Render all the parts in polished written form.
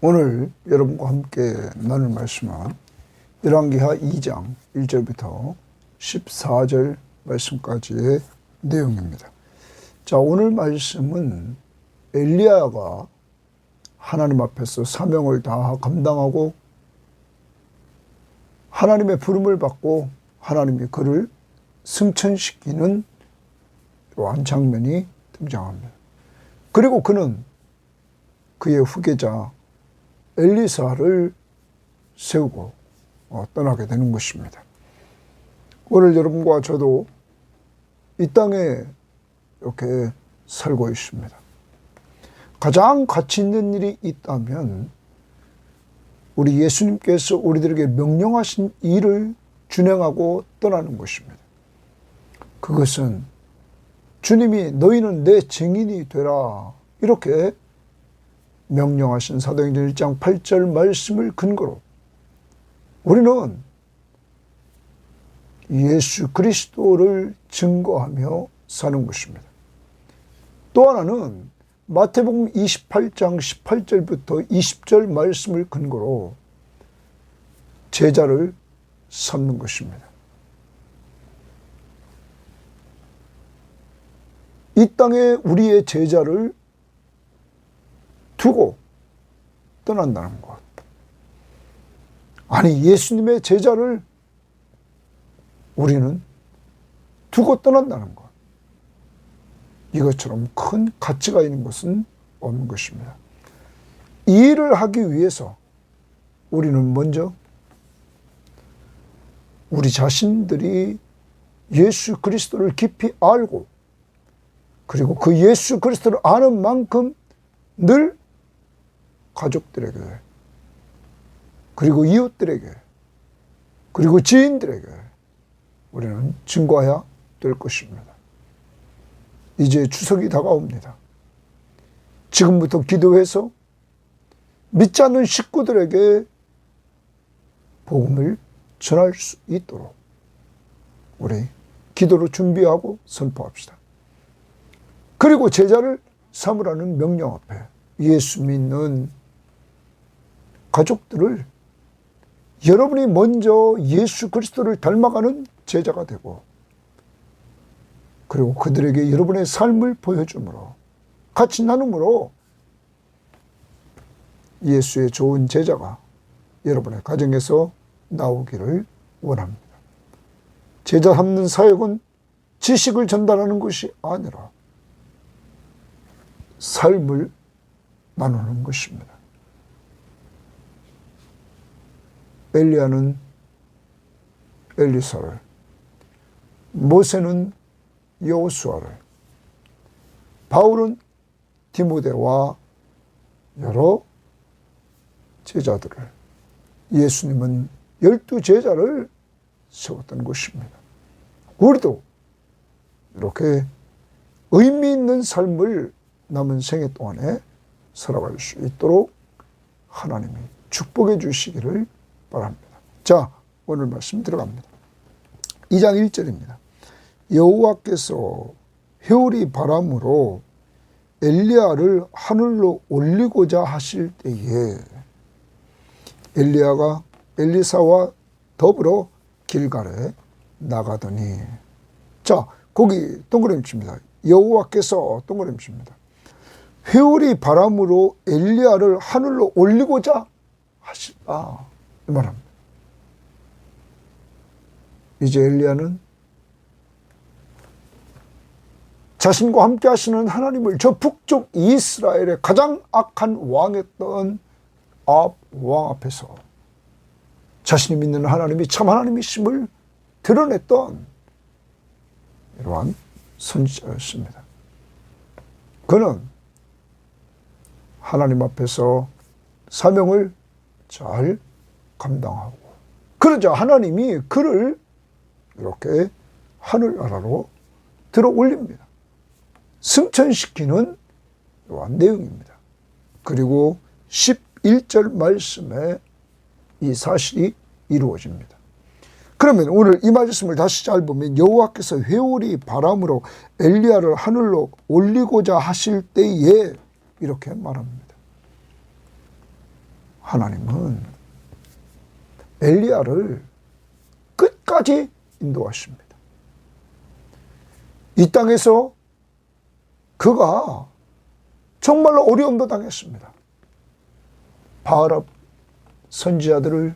오늘 여러분과 함께 나눌 말씀은 열왕기하 2장 1절부터 14절 말씀까지의 내용입니다. 자, 오늘 말씀은 엘리야가 하나님 앞에서 사명을 다 감당하고 하나님의 부름을 받고 하나님이 그를 승천시키는 이러한 장면이 등장합니다. 그리고 그는 그의 후계자 엘리사를 세우고 떠나게 되는 것입니다. 오늘 여러분과 저도 이 땅에 이렇게 살고 있습니다. 가장 가치 있는 일이 있다면 우리 예수님께서 우리들에게 명령하신 일을 준행하고 떠나는 것입니다. 그것은 주님이 너희는 내 증인이 되라 이렇게 명령하신 사도행전 1장 8절 말씀을 근거로 우리는 예수 그리스도를 증거하며 사는 것입니다. 또 하나는 마태복음 28장 18절부터 20절 말씀을 근거로 제자를 삼는 것입니다. 이 땅에 우리의 제자를 두고 떠난다는 것. 아니, 예수님의 제자를 우리는 두고 떠난다는 것. 이것처럼 큰 가치가 있는 것은 없는 것입니다. 이 일을 하기 위해서 우리는 먼저 우리 자신들이 예수 그리스도를 깊이 알고 그리고 그 예수 그리스도를 아는 만큼 늘 가족들에게 그리고 이웃들에게 그리고 지인들에게 우리는 증거해야 될 것입니다. 이제 추석이 다가옵니다. 지금부터 기도해서 믿지 않는 식구들에게 복음을 전할 수 있도록 우리 기도로 준비하고 선포합시다. 그리고 제자를 삼으라는 명령 앞에 예수 믿는 가족들을 여러분이 먼저 예수 그리스도를 닮아가는 제자가 되고 그리고 그들에게 여러분의 삶을 보여줌으로 같이 나눔으로 예수의 좋은 제자가 여러분의 가정에서 나오기를 원합니다. 제자 삼는 사역은 지식을 전달하는 것이 아니라 삶을 나누는 것입니다. 엘리야는 엘리사를, 모세는 여호수아를, 바울은 디모데와 여러 제자들을, 예수님은 12제자를 세웠던 것입니다. 우리도 이렇게 의미 있는 삶을 남은 생애 동안에 살아갈 수 있도록 하나님이 축복해 주시기를 바랍니다. 자, 오늘 말씀 들어갑니다. 2장 1절입니다. 여호와께서 회오리 바람으로 엘리야를 하늘로 올리고자 하실 때에 엘리야가 엘리사와 더불어 길갈에 나가더니, 자, 거기 동그라미 칩니다. 여호와께서 동그라미 칩니다. 회오리 바람으로 엘리야를 하늘로 올리고자 하시다 이 말합니다. 이제 엘리야는 자신과 함께 하시는 하나님을 저 북쪽 이스라엘의 가장 악한 왕이었던 아합 왕 앞에서 자신이 믿는 하나님이 참 하나님이심을 드러냈던 이러한 선지자였습니다. 그는 하나님 앞에서 사명을 잘 감당하고 그러자 하나님이 그를 이렇게 하늘나라로 들어 올립니다. 승천시키는 이러한 내용입니다. 그리고 11절 말씀에 이 사실이 이루어집니다. 그러면 오늘 이 말씀을 다시 잘 보면 여호와께서 회오리 바람으로 엘리야를 하늘로 올리고자 하실 때에 이렇게 말합니다. 하나님은 엘리야를 끝까지 인도하십니다. 이 땅에서 그가 정말로 어려움도 당했습니다. 바알압 선지자들을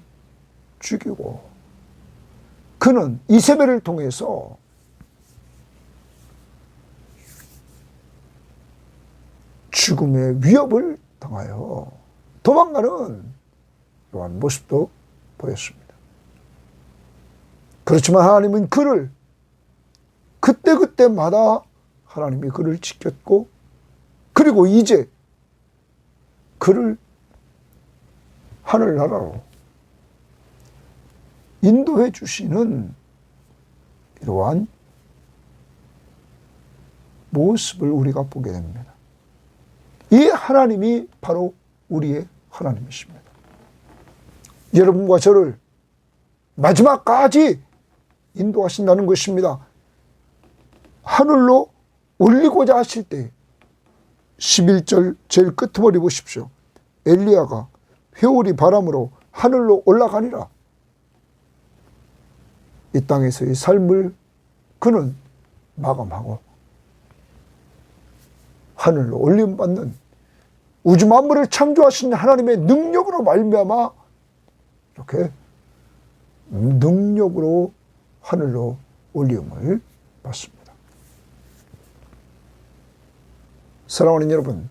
죽이고 그는 이세벨을 통해서 죽음의 위협을 당하여 도망가는 이러한 모습도 보였습니다. 그렇지만 하나님은 그를 그때그때마다 하나님이 그를 지켰고 그리고 이제 그를 하늘나라로 인도해 주시는 이러한 모습을 우리가 보게 됩니다. 이 하나님이 바로 우리의 하나님이십니다. 여러분과 저를 마지막까지 인도하신다는 것입니다. 하늘로 올리고자 하실 때 11절 제일 끝머리 보십시오. 엘리야가 회오리 바람으로 하늘로 올라가니라. 이 땅에서의 삶을 그는 마감하고 하늘로 올림받는 우주 만물을 창조하신 하나님의 능력으로 말미암아 이렇게 능력으로 하늘로 올림을 받습니다. 사랑하는 여러분,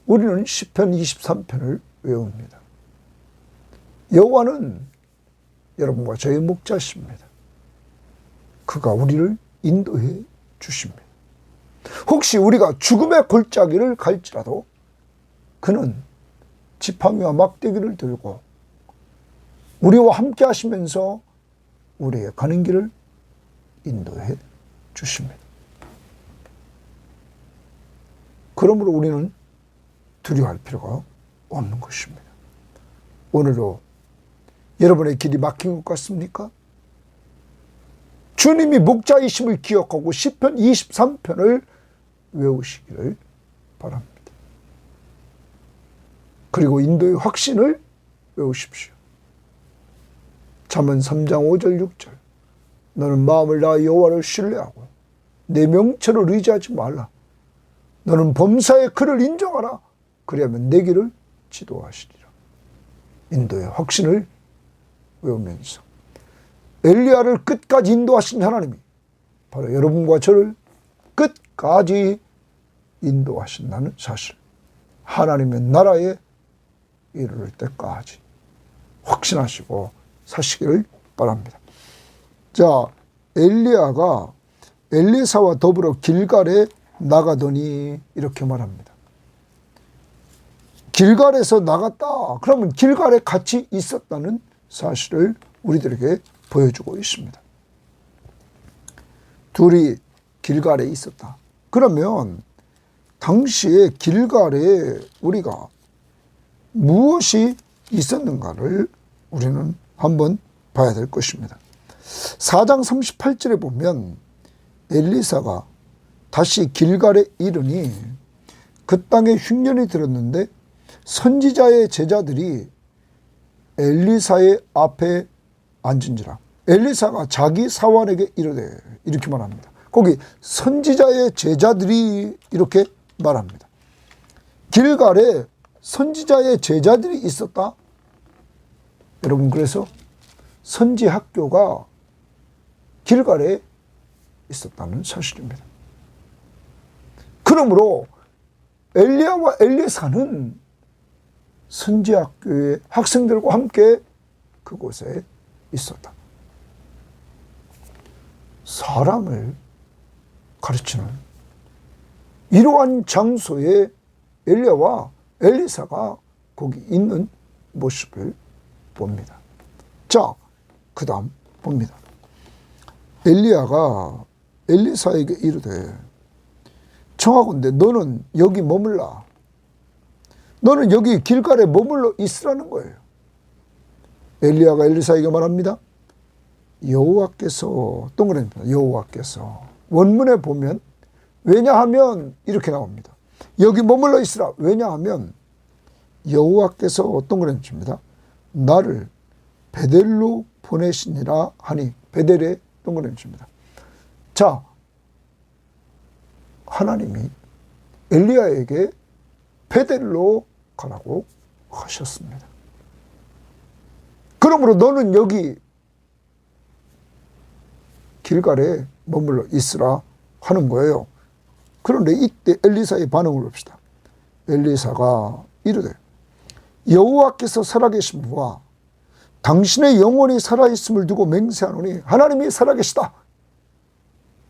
우리는 시편 23편을 외웁니다. 여호와는 여러분과 저의 목자십니다. 그가 우리를 인도해 주십니다. 혹시 우리가 죽음의 골짜기를 갈지라도 그는 지팡이와 막대기를 들고 우리와 함께 하시면서 우리의 가는 길을 인도해 주십니다. 그러므로 우리는 두려워할 필요가 없는 것입니다. 오늘도 여러분의 길이 막힌 것 같습니까? 주님이 목자이심을 기억하고 시편 23편을 외우시기를 바랍니다. 그리고 인도의 확신을 외우십시오. 잠언 3장 5절 6절 너는 마음을 다하여 여호와를 신뢰하고 내 명철을 의지하지 말라. 너는 범사에 그를 인정하라. 그리하면 내 길을 지도하시리라. 인도의 확신을 외우면서 엘리야를 끝까지 인도하신 하나님이 바로 여러분과 저를 끝까지 인도하신다는 사실, 하나님의 나라에 이르를 때까지 확신하시고 사시기를 바랍니다. 자, 엘리야가 엘리사와 더불어 길갈에 나가더니 이렇게 말합니다. 길갈에서 나갔다. 그러면 길갈에 같이 있었다는 사실을 우리들에게 보여주고 있습니다. 둘이 길갈에 있었다. 그러면 당시에 길갈에 우리가 무엇이 있었는가를 우리는 한번 봐야 될 것입니다. 4장 38절에 보면 엘리사가 다시 길갈에 이르니 그 땅에 흉년이 들었는데 선지자의 제자들이 엘리사의 앞에 앉은지라. 엘리사가 자기 사환에게 이르되 이렇게 말합니다. 거기 선지자의 제자들이 이렇게 말합니다. 길갈에 선지자의 제자들이 있었다. 여러분, 그래서 선지 학교가 길갈에 있었다는 사실입니다. 그러므로 엘리야와 엘리사는 선지 학교의 학생들과 함께 그곳에 있었다. 사람을 가르치는 이러한 장소에 엘리야와 엘리사가 거기 있는 모습을 봅니다. 자, 그 다음 봅니다. 엘리야가 엘리사에게 이르되 청하건대 너는 여기 머물라. 너는 여기 길갈에 머물러 있으라는 거예요. 엘리야가 엘리사에게 말합니다. 여호와께서 동그라미입니다. 여호와께서 원문에 보면 왜냐하면 이렇게 나옵니다. 여기 머물러 있으라. 왜냐하면 여호와께서 어떤 걸 해줍니다. 나를 베델로 보내시니라 하니, 베델에 어떤 걸 해줍니다. 자, 하나님이 엘리야에게 베델로 가라고 하셨습니다. 그러므로 너는 여기 길갈에 머물러 있으라 하는 거예요. 그런데 이때 엘리사의 반응을 봅시다. 엘리사가 이르되 여호와께서 살아계심과 당신의 영혼이 살아있음을 두고 맹세하노니 하나님이 살아계시다.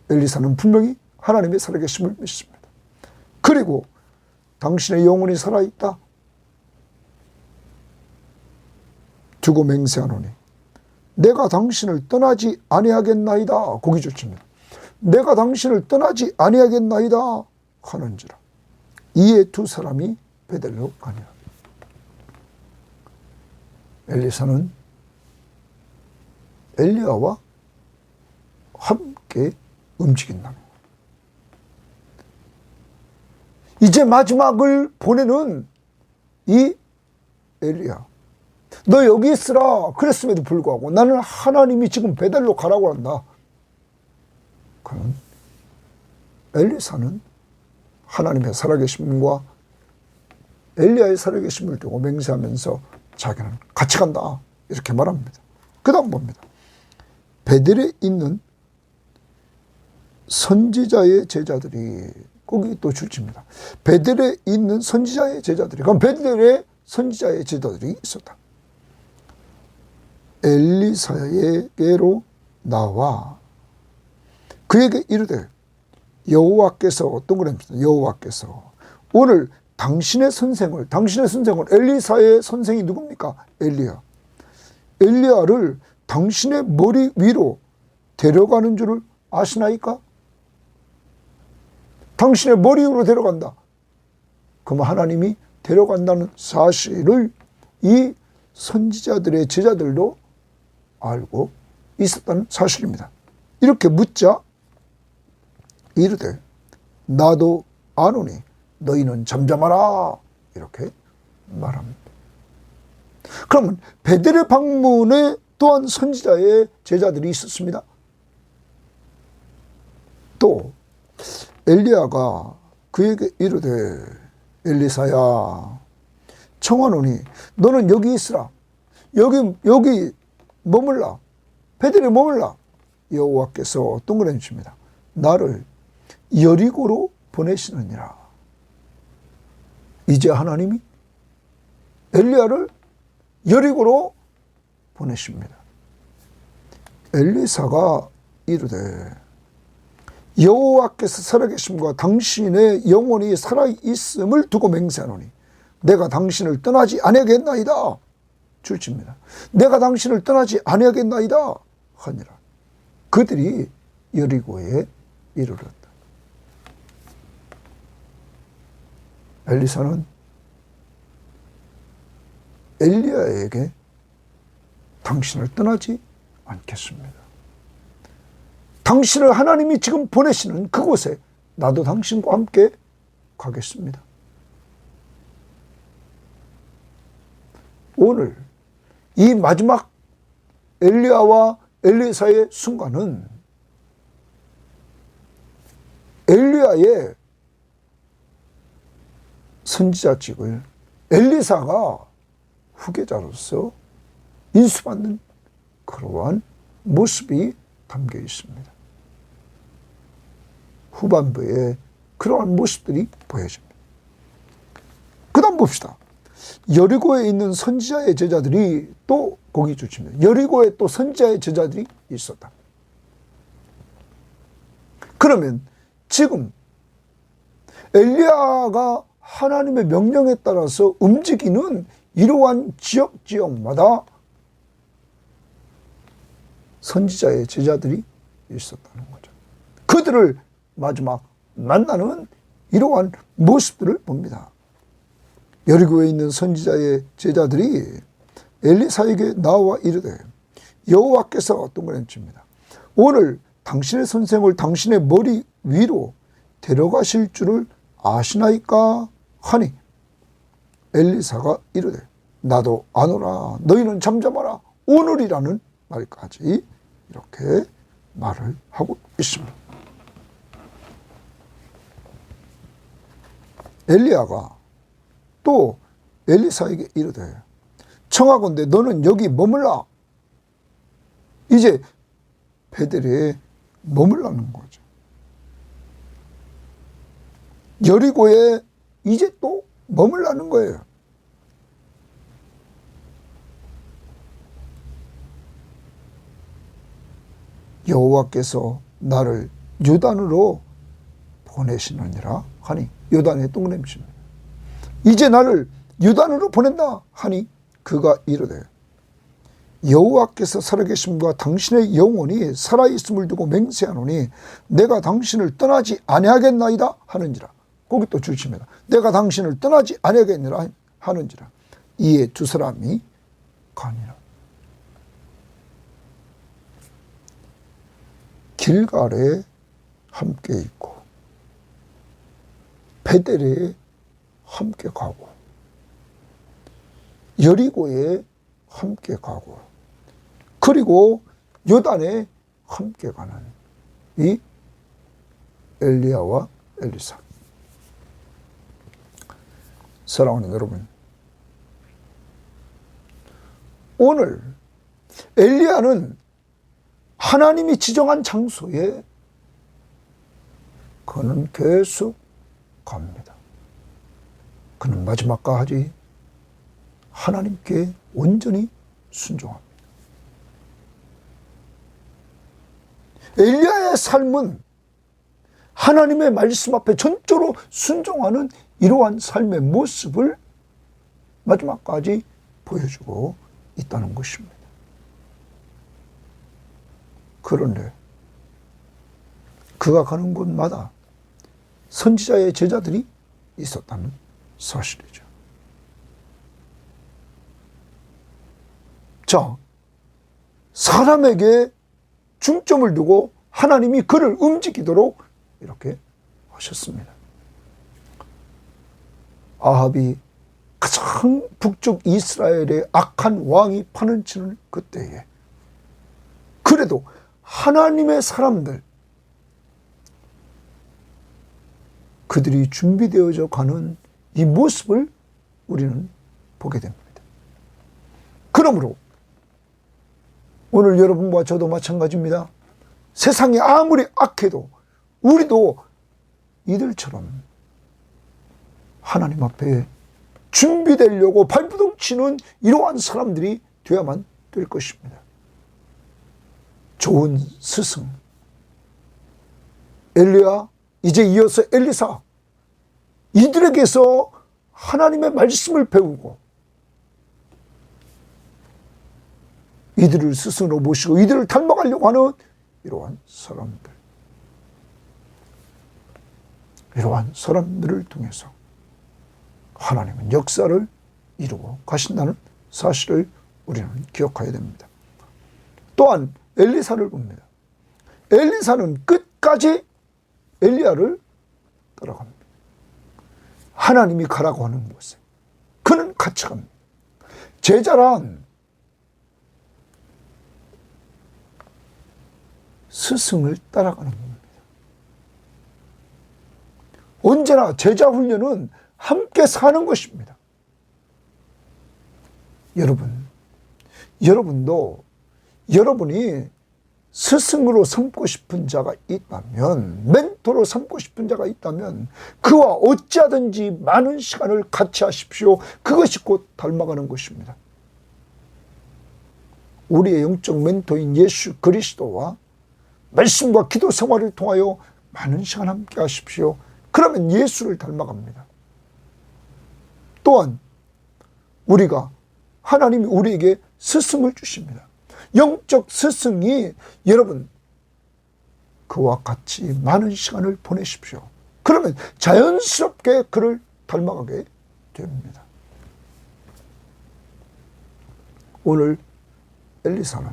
엘리사는 분명히 하나님의 살아계심을 믿습니다. 그리고 당신의 영혼이 살아있다 두고 맹세하노니 내가 당신을 떠나지 아니하겠나이다. 고기 좋습니다. 내가 당신을 떠나지 아니하겠나이다 하는지라. 이에 두 사람이 베델로 가니라. 엘리사는 엘리야와 함께 움직인다는 거예요. 이제 마지막을 보내는 이 엘리야, 너 여기 있으라 그랬음에도 불구하고 나는 하나님이 지금 베델로 가라고 한다. 그럼 엘리사는 하나님의 살아계심과 엘리야의 살아계심을 두고 맹세하면서 자기는 같이 간다 이렇게 말합니다. 그 다음 봅니다. 베델에 있는 선지자의 제자들이, 거기 또 줄칩니다. 베델에 있는 선지자의 제자들이, 그럼 베델에 선지자의 제자들이 있었다. 엘리사에게로 나와 그에게 이르되 여호와께서 어떤 걸 합니까? 여호와께서 오늘 당신의 선생을 엘리사의 선생이 누굽니까? 엘리야. 엘리야를 당신의 머리 위로 데려가는 줄을 아시나이까? 당신의 머리 위로 데려간다. 그럼 하나님이 데려간다는 사실을 이 선지자들의 제자들도 알고 있었다는 사실입니다. 이렇게 묻자 이르되 나도 아노니 너희는 잠잠하라 이렇게 말합니다. 그러면 베델의 방문에 또한 선지자의 제자들이 있었습니다. 또 엘리야가 그에게 이르되 엘리사야 청하노니 너는 여기 있으라. 여기 머물라. 베델에 머물라. 여호와께서 어떤 걸 해주십니다. 나를 여리고로 보내시느니라. 이제 하나님이 엘리야를 여리고로 보내십니다. 엘리사가 이르되 여호와께서 살아계심과 당신의 영혼이 살아있음을 두고 맹세하노니 내가 당신을 떠나지 아니하겠나이다. 줄칩니다. 내가 당신을 떠나지 아니하겠나이다 하니라. 그들이 여리고에 이르렀다. 엘리사는 엘리야에게 당신을 떠나지 않겠습니다. 당신을 하나님이 지금 보내시는 그곳에 나도 당신과 함께 가겠습니다. 오늘 이 마지막 엘리야와 엘리사의 순간은 엘리야의 선지자직을 엘리사가 후계자로서 인수받는 그러한 모습이 담겨 있습니다. 후반부에 그러한 모습들이 보여집니다. 그 다음 봅시다. 여리고에 있는 선지자의 제자들이 또 거기 주칩니다. 여리고에 또 선지자의 제자들이 있었다. 그러면 지금 엘리야가 하나님의 명령에 따라서 움직이는 이러한 지역마다 선지자의 제자들이 있었다는 거죠. 그들을 마지막 만나는 이러한 모습들을 봅니다. 여리고에 있는 선지자의 제자들이 엘리사에게 나와 이르되 여호와께서 어떤 걸 해줍니다. 오늘 당신의 선생을 당신의 머리 위로 데려가실 줄을 아시나이까 하니 엘리사가 이르되 나도 안 오라 너희는 잠잠하라 오늘이라는 말까지 이렇게 말을 하고 있습니다. 엘리야가 또 엘리사에게 이르되 청하건대 너는 여기 머물라. 이제 베델에 머물라는 거죠. 여리고에 이제 또 머물라는 거예요. 여호와께서 나를 요단으로 보내시느니라 하니 요단의 똥냄새입니다. 이제 나를 요단으로 보낸다 하니 그가 이르되 여호와께서 살아계심과 당신의 영혼이 살아있음을 두고 맹세하노니 내가 당신을 떠나지 아니하겠나이다 하는지라. 거기 또 주십니다. 내가 당신을 떠나지 아니하겠느라 하는지라. 이에 두 사람이 가니라. 길갈에 함께 있고 베델에 함께 가고 여리고에 함께 가고 그리고 요단에 함께 가는 이 엘리야와 엘리사. 사랑하는 여러분, 오늘 엘리야는 하나님이 지정한 장소에 그는 계속 갑니다. 그는 마지막까지 하나님께 온전히 순종합니다. 엘리야의 삶은 하나님의 말씀 앞에 전적으로 순종하는 이러한 삶의 모습을 마지막까지 보여주고 있다는 것입니다. 그런데 그가 가는 곳마다 선지자의 제자들이 있었다는 사실이죠. 자, 사람에게 중점을 두고 하나님이 그를 움직이도록 이렇게 하셨습니다. 아합이 가장 북쪽 이스라엘의 악한 왕이 파는치는 그때에 그래도 하나님의 사람들, 그들이 준비되어져 가는 이 모습을 우리는 보게 됩니다. 그러므로 오늘 여러분과 저도 마찬가지입니다. 세상이 아무리 악해도 우리도 이들처럼 하나님 앞에 준비되려고 발부둥 치는 이러한 사람들이 되어야만 될 것입니다. 좋은 스승 엘리야, 이제 이어서 엘리사, 이들에게서 하나님의 말씀을 배우고 이들을 스승으로 모시고 이들을 닮아가려고 하는 이러한 사람들을 통해서 하나님은 역사를 이루고 가신다는 사실을 우리는 기억해야 됩니다. 또한 엘리사를 봅니다. 엘리사는 끝까지 엘리야를 따라갑니다. 하나님이 가라고 하는 곳에 그는 같이 갑니다. 제자란 스승을 따라가는 겁니다. 언제나 제자 훈련은 함께 사는 것입니다. 여러분도 여러분이 스승으로 삼고 싶은 자가 있다면, 멘토로 삼고 싶은 자가 있다면 그와 어찌하든지 많은 시간을 같이 하십시오. 그것이 곧 닮아가는 것입니다. 우리의 영적 멘토인 예수 그리스도와 말씀과 기도 생활을 통하여 많은 시간 함께 하십시오. 그러면 예수를 닮아갑니다. 또한 하나님이 우리에게 스승을 주십니다. 영적 스승이 여러분 그와 같이 많은 시간을 보내십시오. 그러면 자연스럽게 그를 닮아가게 됩니다. 오늘 엘리사는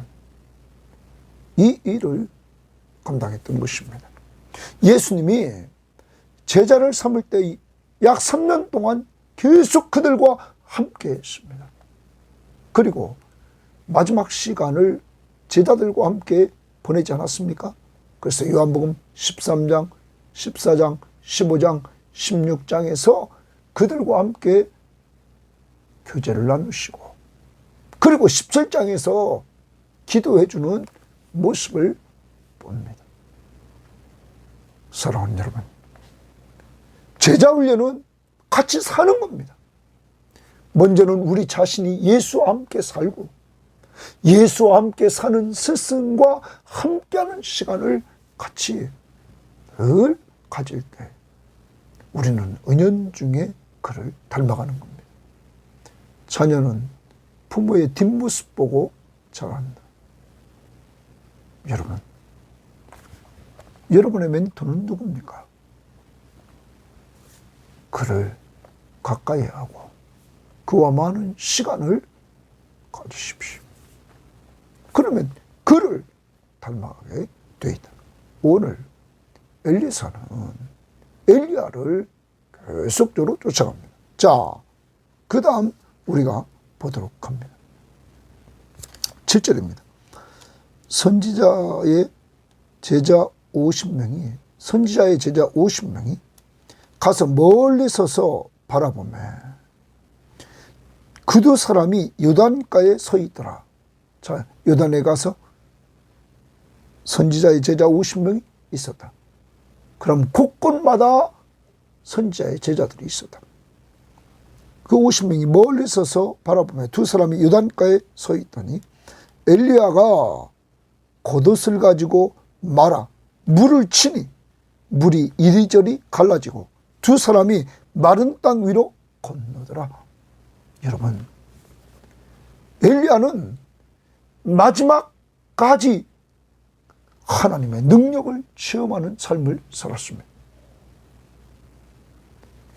이 일을 감당했던 것입니다. 예수님이 제자를 삼을 때 약 3년 동안 계속 그들과 함께 했습니다. 그리고 마지막 시간을 제자들과 함께 보내지 않았습니까? 그래서 요한복음 13장, 14장, 15장, 16장에서 그들과 함께 교제를 나누시고, 그리고 17장에서 기도해 주는 모습을 봅니다. 사랑하는 여러분, 제자 훈련은 같이 사는 겁니다. 먼저는 우리 자신이 예수와 함께 살고, 예수와 함께 사는 스승과 함께하는 시간을 같이 늘 가질 때 우리는 은연중에 그를 닮아가는 겁니다. 자녀는 부모의 뒷모습 보고 자란다. 여러분, 여러분의 멘토는 누굽니까? 그를 가까이 하고 그와 많은 시간을 가지십시오. 그러면 그를 닮아가게 돼 있다. 오늘 엘리사는 엘리야를 계속적으로 쫓아갑니다. 자, 그 다음 우리가 보도록 합니다. 7절입니다. 선지자의 제자 50명이 가서 멀리 서서 바라보매 그 두 사람이 요단가에 서 있더라. 자, 요단에 가서 선지자의 제자 50명이 있었다. 그럼 곳곳마다 선지자의 제자들이 있었다. 그 50명이 멀리 서서 바라보며 두 사람이 요단가에 서 있더니 엘리야가 겉옷을 가지고 말아 물을 치니 물이 이리저리 갈라지고 두 사람이 마른 땅 위로 건너더라. 여러분, 엘리야는 마지막까지 하나님의 능력을 체험하는 삶을 살았습니다.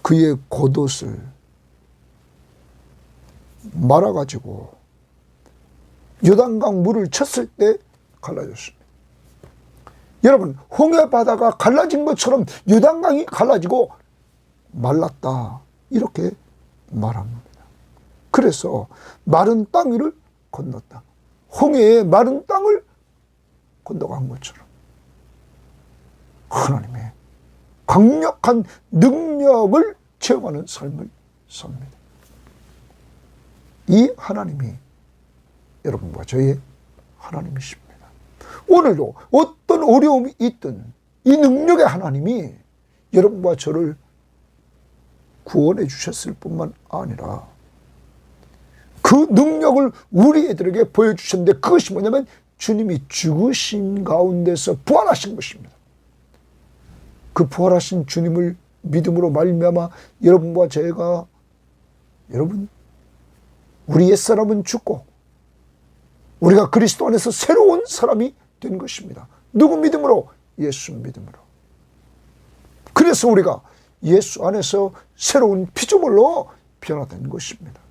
그의 겉옷을 말아가지고 요단강 물을 쳤을 때 갈라졌습니다. 여러분, 홍해바다가 갈라진 것처럼 요단강이 갈라지고 말랐다, 이렇게 말합니다. 그래서 마른 땅 위를 건넜다. 홍해의 마른 땅을 건너간 것처럼 하나님의 강력한 능력을 체험하는 삶을 삽니다. 이 하나님이 여러분과 저의 하나님이십니다. 오늘도 어떤 어려움이 있든 이 능력의 하나님이 여러분과 저를 구원해 주셨을 뿐만 아니라 그 능력을 우리 애들에게 보여주셨는데, 그것이 뭐냐면 주님이 죽으신 가운데서 부활하신 것입니다. 그 부활하신 주님을 믿음으로 말미암아 여러분과 제가, 여러분, 우리 옛사람은 죽고 우리가 그리스도 안에서 새로운 사람이 된 것입니다. 누구 믿음으로? 예수 믿음으로. 그래서 우리가 예수 안에서 새로운 피조물로 변화된 것입니다.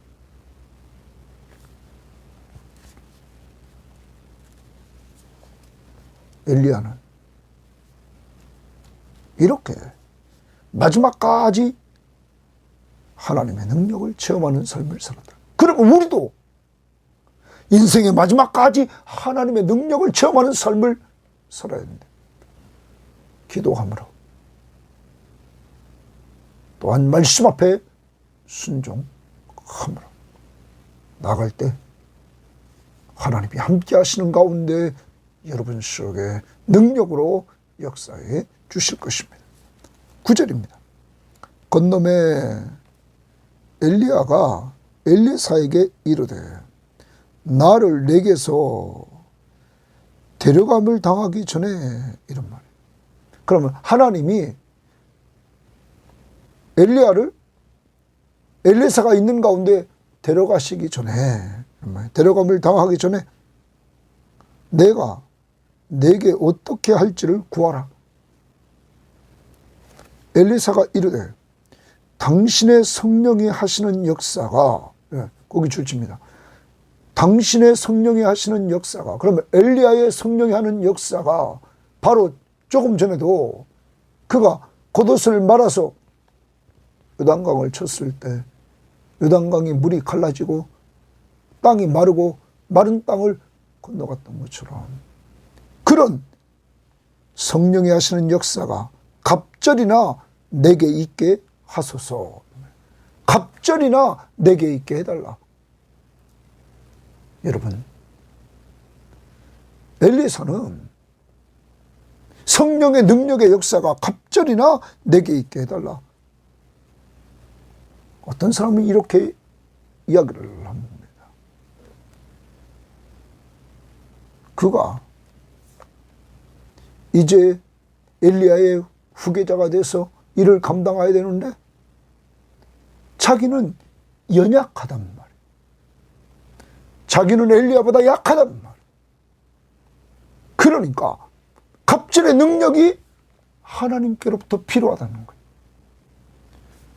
엘리야는 이렇게 마지막까지 하나님의 능력을 체험하는 삶을 살았다. 그러면 우리도 인생의 마지막까지 하나님의 능력을 체험하는 삶을 살아야 된다. 기도함으로, 또한 말씀 앞에 순종함으로 나갈 때 하나님이 함께 하시는 가운데 여러분 속에 능력으로 역사해 주실 것입니다. 9절입니다. 건너매 엘리야가 엘리사에게 이르되 나를 내게서 데려감을 당하기 전에, 이런 말이에요. 그러면 하나님이 엘리야를 엘리사가 있는 가운데 데려가시기 전에, 데려감을 당하기 전에 내가 내게 어떻게 할지를 구하라. 엘리사가 이르되 당신의 성령이 하시는 역사가, 거기 줄칩니다. 당신의 성령이 하시는 역사가, 그러면 엘리야의 성령이 하는 역사가 바로 조금 전에도 그가 겉옷을 말아서 요단강을 쳤을 때 요단강이 물이 갈라지고 땅이 마르고 마른 땅을 건너갔던 것처럼 그런 성령이 하시는 역사가 갑절이나 내게 있게 하소서. 갑절이나 내게 있게 해달라. 여러분, 엘리사는 성령의 능력의 역사가 갑절이나 내게 있게 해달라. 어떤 사람은 이렇게 이야기를 합니다. 그가 이제 엘리야의 후계자가 돼서 일을 감당해야 되는데 자기는 연약하단 말이에요. 자기는 엘리야보다 약하단 말이에요. 그러니까 갑절의 능력이 하나님께로부터 필요하다는 거예요.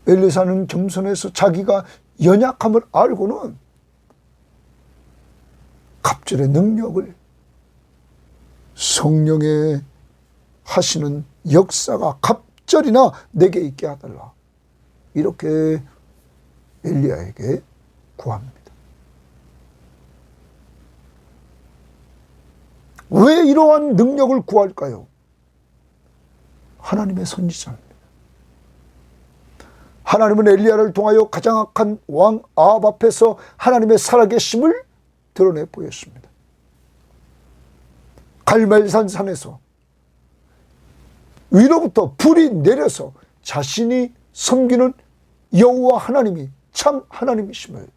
엘리사는 겸손해서 자기가 연약함을 알고는 갑절의 능력을 성령의 하시는 역사가 갑절이나 내게 있게 하달라. 이렇게 엘리야에게 구합니다. 왜 이러한 능력을 구할까요? 하나님의 선지자입니다. 하나님은 엘리야를 통하여 가장 악한 왕 아합 앞에서 하나님의 살아계심을 드러내 보였습니다. 갈멜산 산에서 위로부터 불이 내려서 자신이 섬기는 여호와 하나님이 참 하나님이심을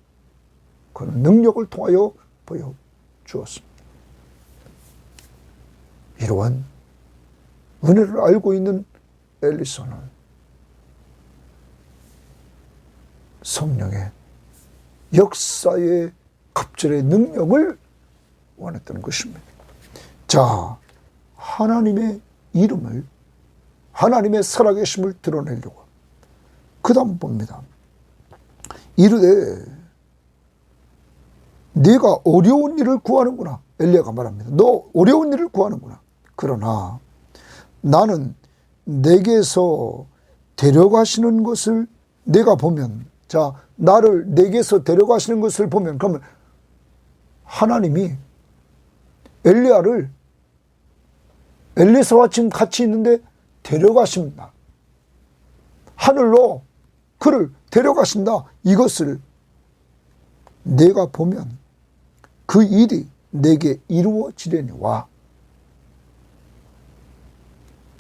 그 능력을 통하여 보여주었습니다. 이러한 은혜를 알고 있는 엘리사는 성령의 역사의 갑절의 능력을 원했던 것입니다. 자, 하나님의 이름을, 하나님의 살아계심을 드러내려고 그 다음 봅니다. 이르되 네가 어려운 일을 구하는구나. 엘리야가 말합니다. 너 어려운 일을 구하는구나. 그러나 나는 내게서 데려가시는 것을 내가 보면, 자, 나를 내게서 데려가시는 것을 보면, 그러면 하나님이 엘리야를 엘리사와 지금 같이 있는데 데려가십니다. 하늘로 그를 데려가신다. 이것을 내가 보면 그 일이 내게 이루어지려니와.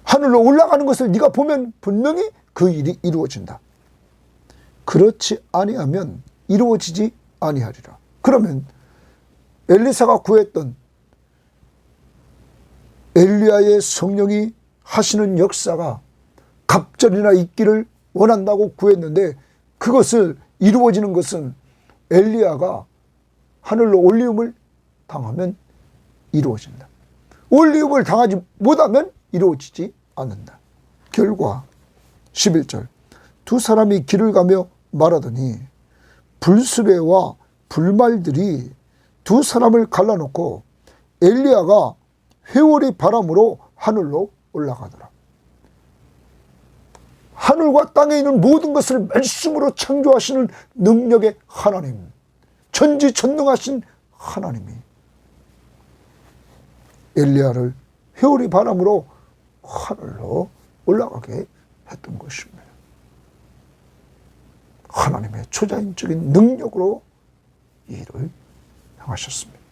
하늘로 올라가는 것을 네가 보면 분명히 그 일이 이루어진다. 그렇지 아니하면 이루어지지 아니하리라. 그러면 엘리사가 구했던 엘리야의 성령이 하시는 역사가 갑절이나 있기를 원한다고 구했는데 그것을 이루어지는 것은 엘리야가 하늘로 올리움을 당하면 이루어진다. 올리움을 당하지 못하면 이루어지지 않는다. 결과 11절 두 사람이 길을 가며 말하더니 불수레와 불말들이 두 사람을 갈라놓고 엘리야가 회오리 바람으로 하늘로 올라가더라. 하늘과 땅에 있는 모든 것을 말씀으로 창조하시는 능력의 하나님, 전지전능하신 하나님이 엘리야를 회오리 바람으로 하늘로 올라가게 했던 것입니다. 하나님의 초자연적인 능력으로 이 일을 행하셨습니다.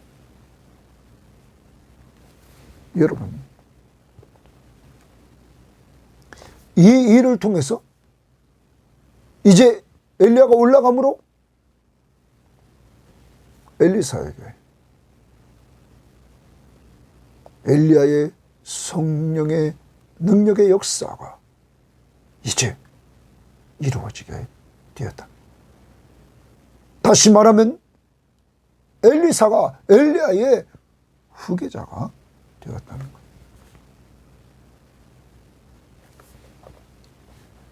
여러분, 이 일을 통해서 이제 엘리야가 올라가므로 엘리사에게 엘리야의 성령의 능력의 역사가 이제 이루어지게 되었다. 다시 말하면 엘리사가 엘리야의 후계자가 되었다는 것.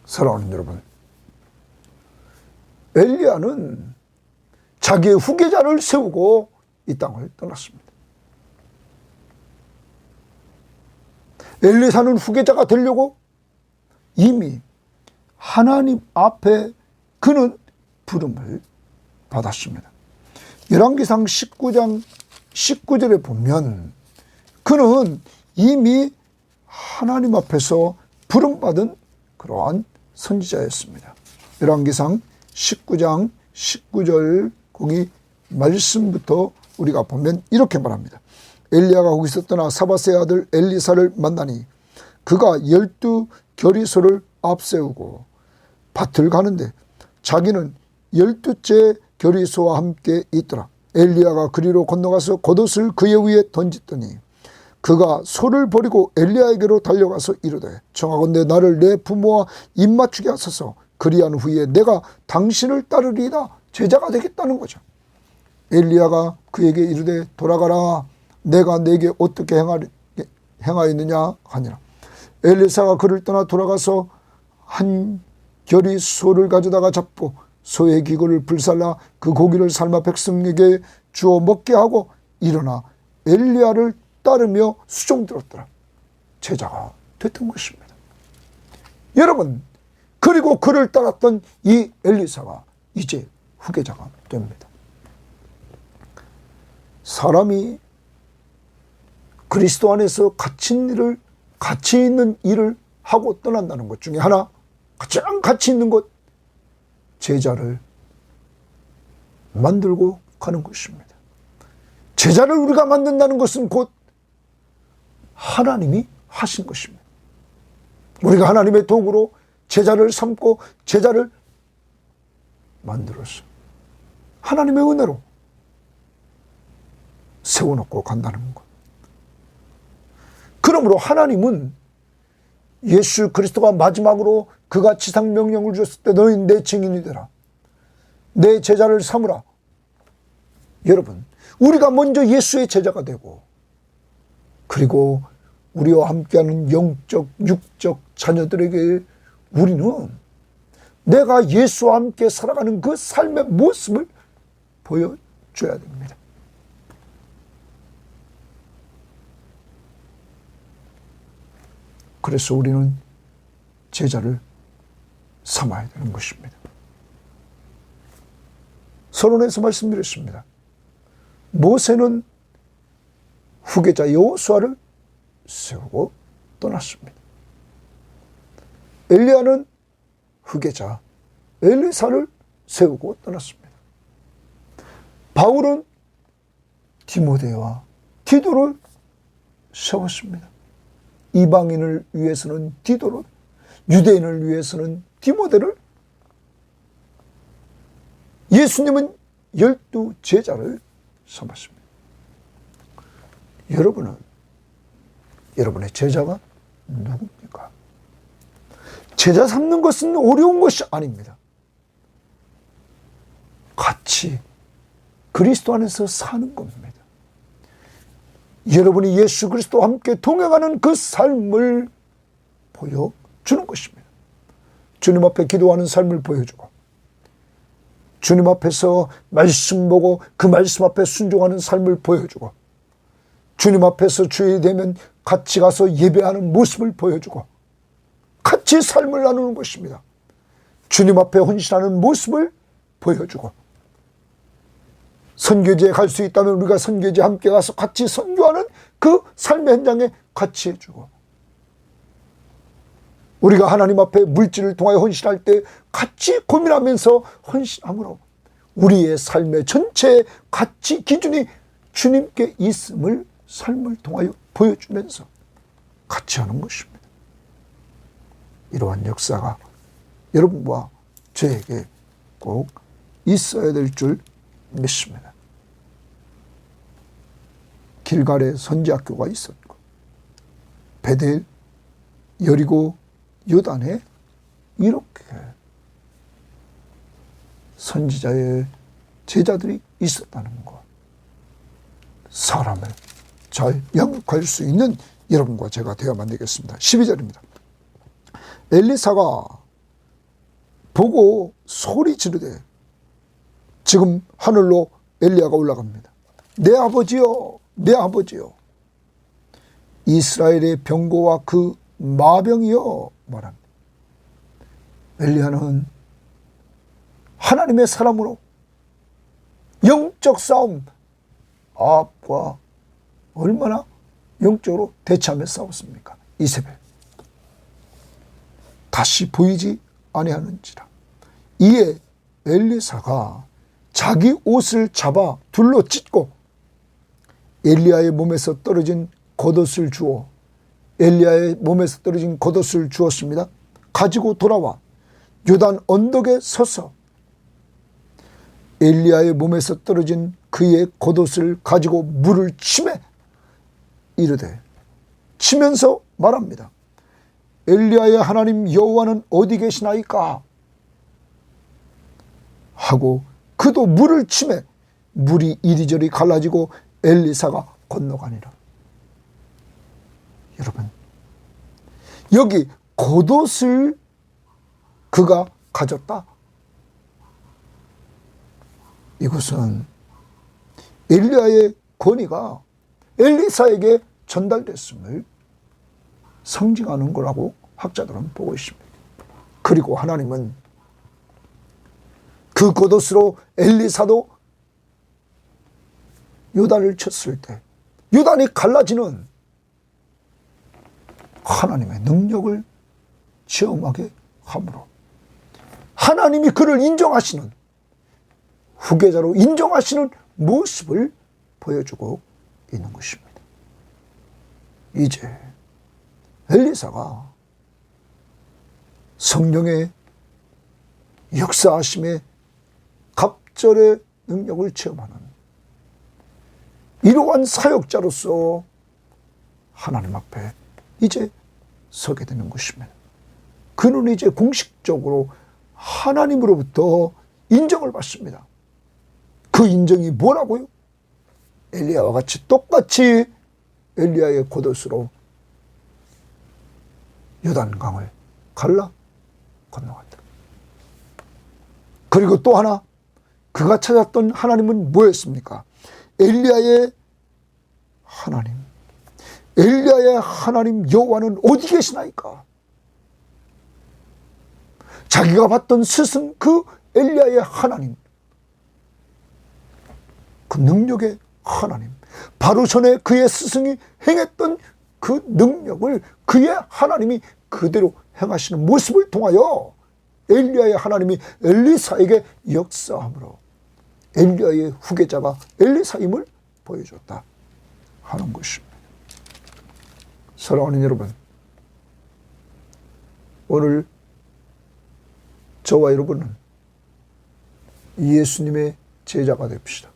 사랑하는 여러분, 엘리야는 자기의 후계자를 세우고 이 땅을 떠났습니다. 엘리사는 후계자가 되려고 이미 하나님 앞에 그는 부름을 받았습니다. 열왕기상 19장 19절에 보면 그는 이미 하나님 앞에서 부름받은 그러한 선지자였습니다. 열왕기상 19장 19절 거기 말씀부터 우리가 보면 이렇게 말합니다. 엘리야가 거기서 떠나 사밧의 아들 엘리사를 만나니 그가 12 결의소를 앞세우고 밭을 가는데 자기는 12째 결의소와 함께 있더라. 엘리야가 그리로 건너가서 겉옷을 그의 위에 던졌더니 그가 소를 버리고 엘리야에게로 달려가서 이르되 청하건대 나를 내 부모와 입맞추게 하소서. 그리한 후에 내가 당신을 따르리이다. 제자가 되겠다는 거죠. 엘리야가 그에게 이르되 돌아가라. 내가 내게 어떻게 행하였느냐 하니라. 엘리사가 그를 떠나 돌아가서 한 결의 소를 가져다가 잡고 소의 기고를 불살라 그 고기를 삶아 백성에게 주어 먹게 하고 일어나 엘리야를 따르며 수종들었더라. 제자가 됐던 것입니다. 여러분, 그리고 그를 따랐던 이 엘리사가 이제 후계자가 됩니다. 사람이 그리스도 안에서 가치 있는 일을 하고 떠난다는 것 중에 하나, 가장 가치 있는 것, 제자를 만들고 가는 것입니다. 제자를 우리가 만든다는 것은 곧 하나님이 하신 것입니다. 우리가 하나님의 도구로 제자를 삼고 제자를 만들어서 하나님의 은혜로 세워놓고 간다는 것. 그러므로 하나님은 예수 그리스도가 마지막으로 그가 지상명령을 주셨을 때 너희는 내 증인이 되라. 내 제자를 삼으라. 여러분, 우리가 먼저 예수의 제자가 되고 그리고 우리와 함께하는 영적, 육적 자녀들에게 우리는 내가 예수와 함께 살아가는 그 삶의 모습을 보여줘야 됩니다. 그래서 우리는 제자를 삼아야 되는 것입니다. 서론에서 말씀드렸습니다. 모세는 후계자 여호수아를 세우고 떠났습니다. 엘리야는 후계자 엘리사를 세우고 떠났습니다. 바울은 디모데와 디도를 세웠습니다. 이방인을 위해서는 디도를, 유대인을 위해서는 디모데를, 예수님은 12 제자를 삼았습니다. 여러분은 여러분의 제자가 누굽니까? 제자 삼는 것은 어려운 것이 아닙니다. 같이 그리스도 안에서 사는 겁니다. 여러분이 예수 그리스도와 함께 동행하는 그 삶을 보여주는 것입니다. 주님 앞에 기도하는 삶을 보여주고 주님 앞에서 말씀 보고 그 말씀 앞에 순종하는 삶을 보여주고 주님 앞에서 주일이 되면 같이 가서 예배하는 모습을 보여주고 같이 삶을 나누는 것입니다. 주님 앞에 헌신하는 모습을 보여주고 선교지에 갈 수 있다면 우리가 선교지에 함께 가서 같이 선교하는 그 삶의 현장에 같이 해주고 우리가 하나님 앞에 물질을 통하여 헌신할 때 같이 고민하면서 헌신함으로 우리의 삶의 전체의 가치 기준이 주님께 있음을 삶을 통하여 보여주면서 같이 하는 것입니다. 이러한 역사가 여러분과 저에게 꼭 있어야 될 줄 믿습니다. 길갈에 선지학교가 있었고 베델, 여리고, 요단에 이렇게 선지자의 제자들이 있었다는 것. 사람을 잘 양육할 수 있는 여러분과 제가 되어야만 되겠습니다. 12절입니다. 엘리사가 보고 소리 지르되 지금 하늘로 엘리야가 올라갑니다. 내 아버지여, 내 아버지여. 이스라엘의 병거와 그 마병이여 말합니다. 엘리야는 하나님의 사람으로 영적 싸움, 아합과 얼마나 영적으로 대치하며 싸웠습니까? 이세벨. 다시 보이지 아니하는지라. 이에 엘리사가 자기 옷을 잡아 둘러 찢고 엘리야의 몸에서 떨어진 겉옷을 주어 엘리야의 몸에서 떨어진 겉옷을 주었습니다. 가지고 돌아와 요단 언덕에 서서 엘리야의 몸에서 떨어진 그의 겉옷을 가지고 물을 치매 이르되 치면서 말합니다. 엘리야의 하나님 여호와는 어디 계시나이까 하고 그도 물을 치매 물이 이리저리 갈라지고 엘리사가 건너가니라. 여러분, 여기 겉옷을 그가 가졌다. 이것은 엘리야의 권위가 엘리사에게 전달됐음을 상징하는 거라고 학자들은 보고 있습니다. 그리고 하나님은 그 겉옷으로 엘리사도 요단을 쳤을 때 요단이 갈라지는 하나님의 능력을 체험하게 함으로 하나님이 그를 인정하시는 후계자로 인정하시는 모습을 보여주고 있는 것입니다. 이제 엘리사가 성령의 역사하심의 갑절의 능력을 체험하는 이러한 사역자로서 하나님 앞에 이제 서게 되는 것입니다. 그는 이제 공식적으로 하나님으로부터 인정을 받습니다. 그 인정이 뭐라고요? 엘리야와 같이 똑같이 엘리야의 겉옷으로 요단강을 갈라 건너갔다. 그리고 또 하나 그가 찾았던 하나님은 뭐였습니까? 엘리야의 하나님, 엘리야의 하나님 여호와는 어디 계시나이까? 자기가 봤던 스승 그 엘리야의 하나님, 그 능력의 하나님, 바로 전에 그의 스승이 행했던 그 능력을 그의 하나님이 그대로 행하시는 모습을 통하여 엘리야의 하나님이 엘리사에게 역사함으로 엘리야의 후계자가 엘리사임을 보여줬다 하는 것입니다. 사랑하는 여러분, 오늘 저와 여러분은 예수님의 제자가 됩시다.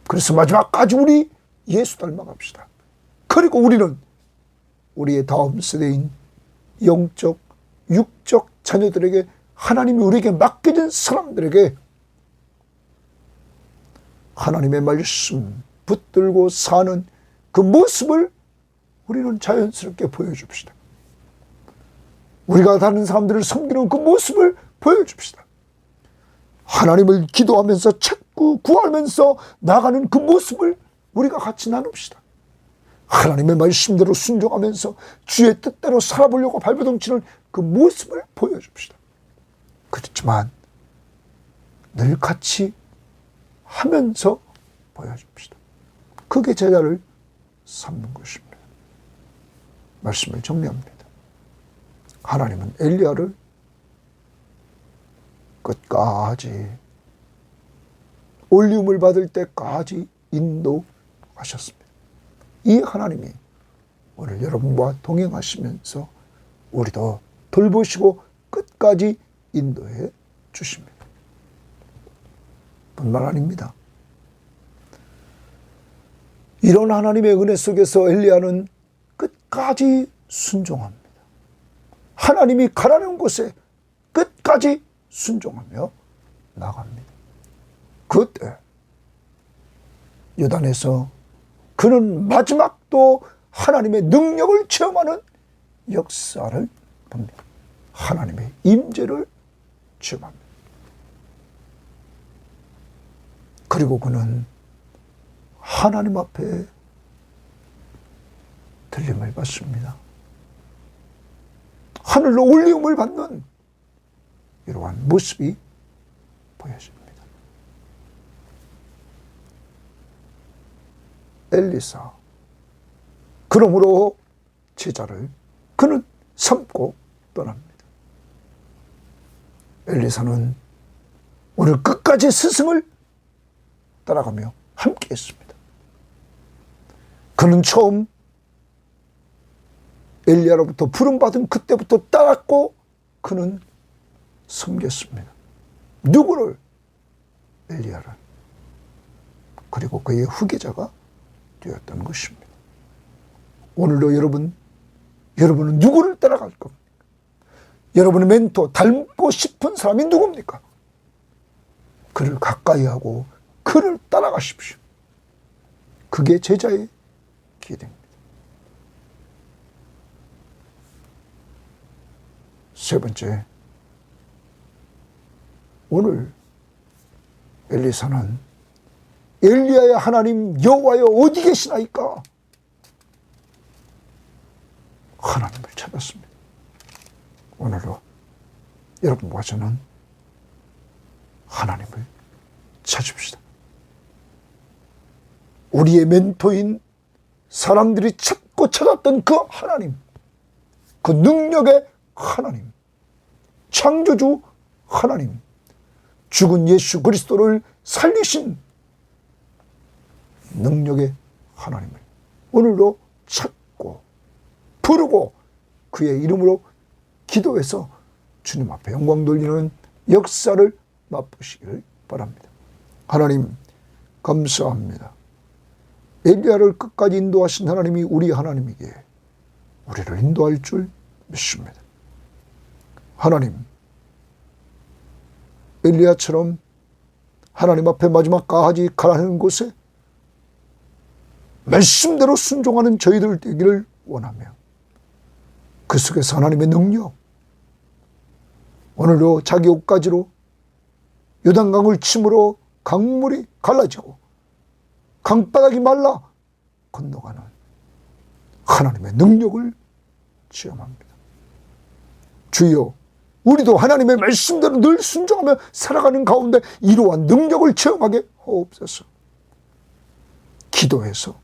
그래서 마지막까지 우리 예수 닮아갑시다. 그리고 우리는 우리의 다음 세대인 영적, 육적 자녀들에게 하나님이 우리에게 맡겨진 사람들에게 하나님의 말씀 붙들고 사는 그 모습을 우리는 자연스럽게 보여줍시다. 우리가 다른 사람들을 섬기는 그 모습을 보여줍시다. 하나님을 기도하면서 찾고 구하면서 나가는 그 모습을 우리가 같이 나눕시다. 하나님의 말씀대로 순종하면서 주의 뜻대로 살아보려고 발버둥치는 그 모습을 보여줍시다. 그렇지만 늘 같이 하면서 보여줍시다. 그게 제자를 삼는 것입니다. 말씀을 정리합니다. 하나님은 엘리야를 끝까지 올리움을 받을 때까지 인도하셨습니다. 이 하나님이 오늘 여러분과 동행하시면서 우리도 돌보시고 끝까지 인도해 주십니다. 뿐만 아닙니다. 이런 하나님의 은혜 속에서 엘리야는 끝까지 순종합니다. 하나님이 가라는 곳에 끝까지 순종하며 나갑니다. 그때 요단에서 그는 마지막도 하나님의 능력을 체험하는 역사를 봅니다. 하나님의 임재를 체험합니다. 그리고 그는 하나님 앞에 들림을 받습니다. 하늘로 올리움을 받는 이러한 모습이 보여집니다. 엘리사. 그러므로 제자를 그는 삼고 떠납니다. 엘리사는 오늘 끝까지 스승을 따라가며 함께했습니다. 그는 처음 엘리야로부터 부름받은 그때부터 따랐고 그는 섬겼습니다. 누구를? 엘리야를. 그리고 그의 후계자가 되었던 것입니다. 오늘도 여러분은 누구를 따라갈 겁니까? 여러분의 멘토, 닮고 싶은 사람이 누굽니까? 그를 가까이 하고 그를 따라가십시오. 그게 제자의 기대입니다. 세 번째, 오늘 엘리사는 엘리야의 하나님 여호와여 어디 계시나이까? 하나님을 찾았습니다. 오늘도 여러분과 저는 하나님을 찾읍시다. 우리의 멘토인 사람들이 찾고 찾았던 그 하나님, 그 능력의 하나님, 창조주 하나님, 죽은 예수 그리스도를 살리신 능력의 하나님을 오늘도 찾고 부르고 그의 이름으로 기도해서 주님 앞에 영광 돌리는 역사를 맛보시기를 바랍니다. 하나님 감사합니다. 엘리야를 끝까지 인도하신 하나님이 우리 하나님이기에 우리를 인도할 줄 믿습니다. 하나님, 엘리야처럼 하나님 앞에 마지막 가지 가라는 곳에 말씀대로 순종하는 저희들 되기를 원하며 그 속에서 하나님의 능력, 오늘도 자기 옷가지로 요단강을 침으로 강물이 갈라지고 강바닥이 말라 건너가는 하나님의 능력을 체험합니다. 주여, 우리도 하나님의 말씀대로 늘 순종하며 살아가는 가운데 이러한 능력을 체험하게 하옵소서. 기도해서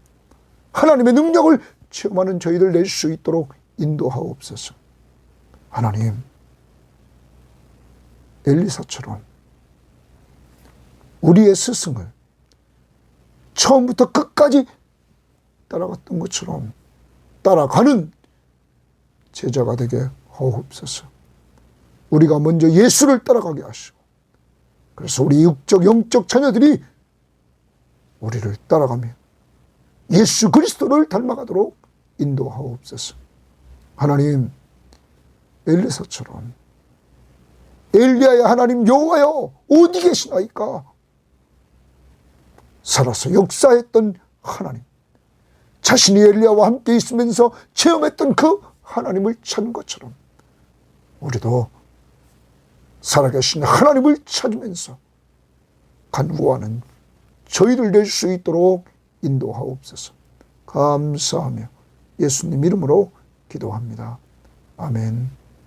하나님의 능력을 체험하는 저희들 낼 수 있도록 인도하옵소서. 하나님, 엘리사처럼 우리의 스승을 처음부터 끝까지 따라갔던 것처럼 따라가는 제자가 되게 하옵소서. 우리가 먼저 예수를 따라가게 하시고 그래서 우리 육적 영적 자녀들이 우리를 따라가며 예수 그리스도를 닮아가도록 인도하옵소서. 하나님, 엘리사처럼 엘리야의 하나님 여호와여 어디 계시나이까? 살아서 역사했던 하나님, 자신이 엘리야와 함께 있으면서 체험했던 그 하나님을 찾는 것처럼 우리도 살아계신 하나님을 찾으면서 간구하는 저희들 될 수 있도록 인도하옵소서. 감사하며 예수님 이름으로 기도합니다. 아멘.